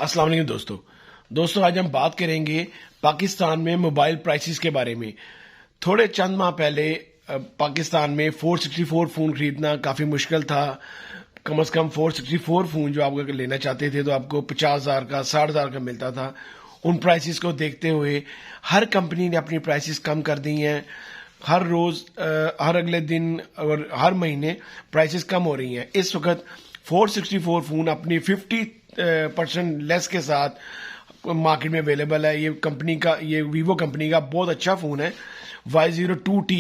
अस्सलाम वालेकुम दोस्तों आज हम बात करेंगे पाकिस्तान में मोबाइल प्राइसेस के बारे में। थोड़े चंद माह पहले पाकिस्तान में 464 फ़ोन खरीदना काफ़ी मुश्किल था। कम से कम 464 फ़ोन जो आप अगर लेना चाहते थे तो आपको 50,000 का 60,000 का मिलता था। उन प्राइसेस को देखते हुए हर कंपनी ने अपनी प्राइसेस कम कर दी हैं। हर रोज़ हर अगले दिन और हर महीने प्राइसेस कम हो रही हैं। इस वक्त 464 फ़ोन अपनी 50% लेस के साथ मार्केट में अवेलेबल है। ये वीवो कंपनी का बहुत अच्छा फ़ोन है Y02T।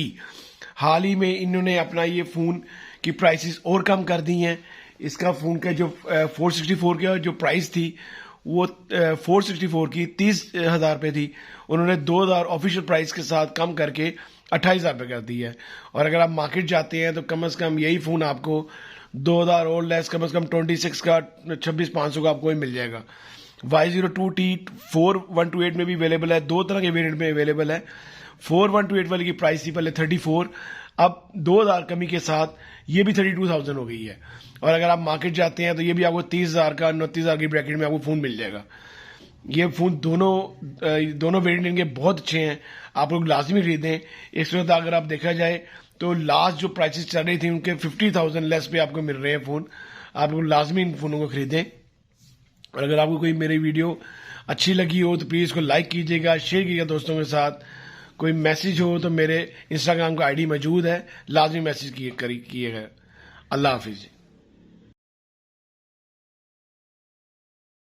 हाल ही में इन्होंने अपना ये फ़ोन की प्राइसेस और कम कर दी हैं। इसका फ़ोन का जो 464 का जो प्राइस थी वो 464 की 30,000 रुपये थी। उन्होंने 2,000 ऑफिशियल प्राइस के साथ कम करके 28,000 रुपये कर दी है। और अगर आप मार्केट जाते हैं तो कम से कम यही फ़ोन आपको 2,000 और लेस कम से कम 26 का 26,500 का आपको ही मिल जाएगा। Y02T 4128 में भी अवेलेबल है। दो तरह के वेरिएंट में अवेलेबल है। 4128 वाले की प्राइस थी पहले 34, अब 2,000 कमी के साथ ये भी 32,000 हो गई है। और अगर आप मार्केट जाते हैं तो ये भी आपको 30,000 का 29,000 की ब्रैकेट में आपको फ़ोन मिल जाएगा। ये फ़ोन दोनों वेरिएंट इनके बहुत अच्छे हैं, आप लोग लाजमी खरीदें। इस वक्त अगर आप देखा जाए तो लास्ट जो प्राइसेस चल रही थी उनके 50,000 लेस पे आपको मिल रहे हैं फ़ोन। आप लोग लाजमी इन फ़ोनों को खरीदें। और अगर आपको कोई मेरी वीडियो अच्छी लगी हो तो प्लीज़ इसको लाइक कीजिएगा, शेयर कीजिएगा दोस्तों के साथ। कोई मैसेज हो तो मेरे इंस्टाग्राम का आईडी मौजूद है, लाजमी मैसेज किएगा। अल्लाह हाफिज़।